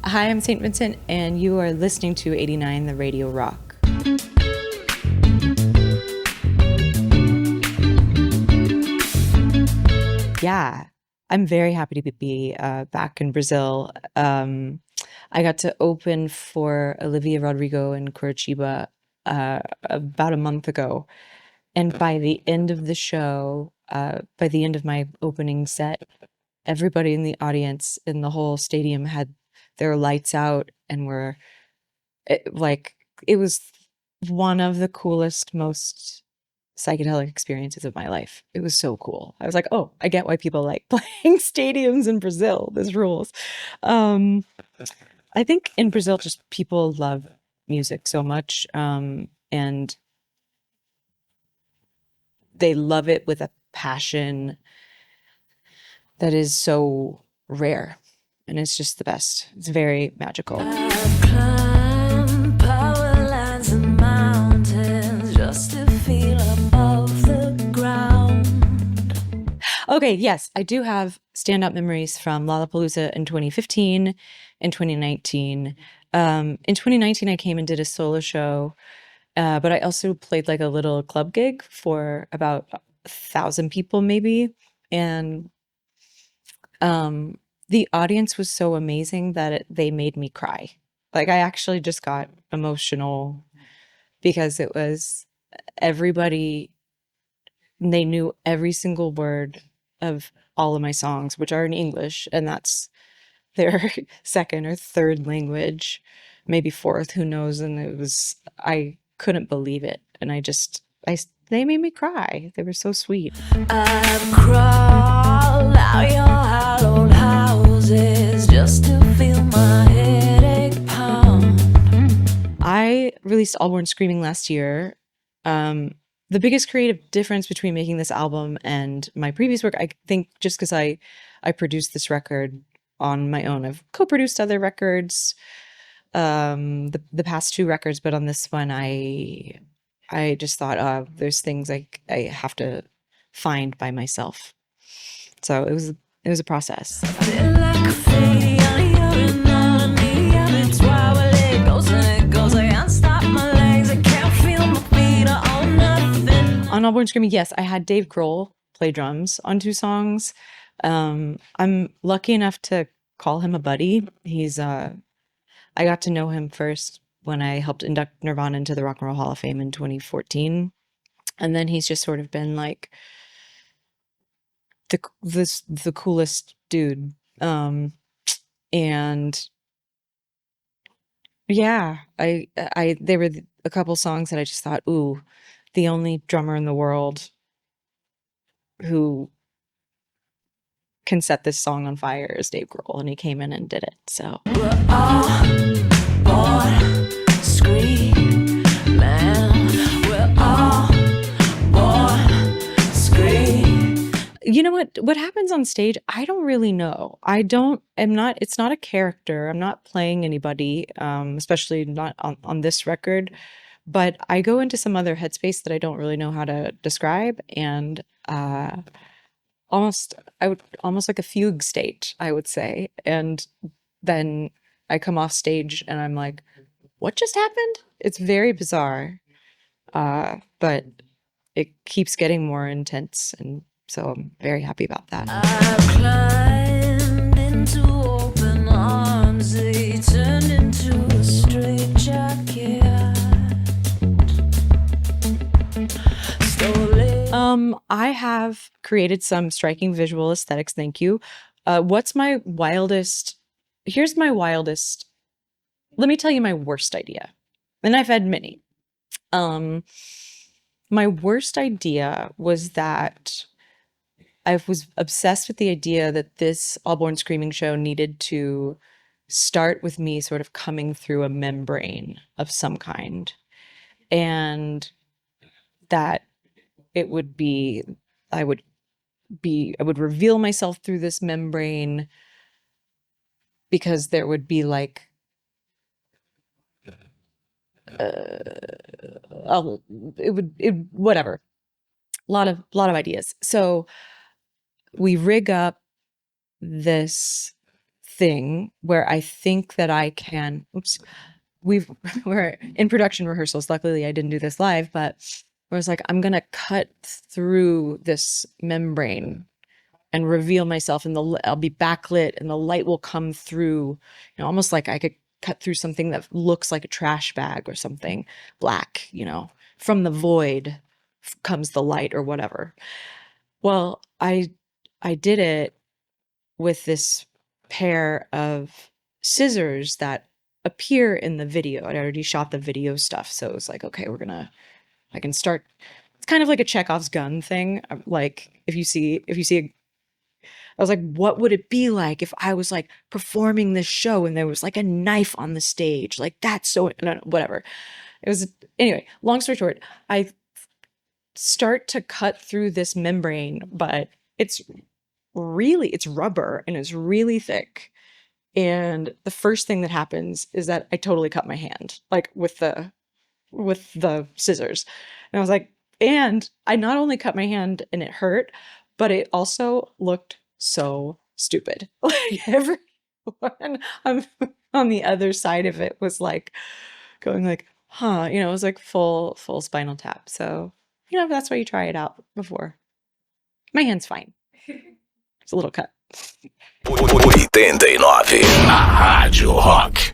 Hi, I'm St. Vincent, and you are listening to 89 The Radio Rock. Yeah, I'm very happy to be back in Brazil. I got to open for Olivia Rodrigo in Curitiba about a month ago. And by the end of the show, by the end of my opening set, everybody in the audience in the whole stadium had their lights out and it was one of the coolest, most psychedelic experiences of my life. It was so cool. I was like, oh, I get why people like playing stadiums in Brazil. This rules. I think in Brazil, just people love music so much. And they love it with a passion that is so rare. And it's just the best. It's very magical. I've climbed power lines and mountains just to feel above the ground. Okay, yes, I do have standout memories from Lollapalooza in 2015 and 2019. In 2019, I came and did a solo show, but I also played like a little club gig for about 1,000 people maybe. And the audience was so amazing that they made me cry. Like I actually just got emotional because it was everybody, they knew every single word of all of my songs, which are in English, and that's their second or third language, maybe fourth, who knows. And I couldn't believe it. And they made me cry. They were so sweet. I've crawled out your hallowed houses just to feel my headache pound. I released All Born Screaming last year. The biggest creative difference between making this album and my previous work, I think just because I produced this record on my own. I've co-produced other records, the past two records, but on this one, I just thought, there's things I have to find by myself. So it was a process. Feel like a fade on your anatomy, and it's wild it goes and it goes. I can't stop my legs, I can't feel my feet, I own nothing. On All Born Screaming, yes, I had Dave Grohl play drums on two songs. I'm lucky enough to call him a buddy. I got to know him first when I helped induct Nirvana into the Rock and Roll Hall of Fame in 2014. And then he's just sort of been like the coolest dude. And yeah, there were a couple songs that I just thought, ooh, the only drummer in the world who can set this song on fire is Dave Grohl, and he came in and did it. So We're all born screaming. We're all born screaming. you know what happens on stage, I don't really know. It's not a character. I'm not playing anybody, especially not on this record, but I go into some other headspace that I don't really know how to describe, and almost like a fugue state, I would say. And then I come off stage and I'm like, what just happened? It's very bizarre. But it keeps getting more intense, and so I'm very happy about that. I've climbed into open arms, they turned into a straitjacket. I have created some striking visual aesthetics, thank you. What's my wildest? Here's my wildest. Let me tell you my worst idea. And I've had many. My worst idea was that I was obsessed with the idea that this All Born Screaming show needed to start with me sort of coming through a membrane of some kind. And that it would be, I would reveal myself through this membrane, because there would be like whatever, a lot of ideas. So we rig up this thing where I think that I can, we're in production rehearsals. Luckily I didn't do this live, but where I was like, I'm going to cut through this membrane and reveal myself, and I'll be backlit and the light will come through, almost like I could cut through something that looks like a trash bag or something black, from the void comes the light or whatever. Well, I did it with this pair of scissors that appear in the video. I'd already shot the video stuff. So it was like, okay, I can start. It's kind of like a Chekhov's gun thing. Like if you see I was like, what would it be like if I was like performing this show and there was like a knife on the stage? Like that's so, whatever. It was, anyway, long story short, I start to cut through this membrane, but it's rubber and it's really thick. And the first thing that happens is that I totally cut my hand, like with the scissors. And I was like, and I not only cut my hand and it hurt, but it also looked so stupid. Like everyone on the other side of it was like going like, huh, it was like full Spinal Tap. So, that's why you try it out before. My hand's fine. It's a little cut. 89, a Rádio Rock.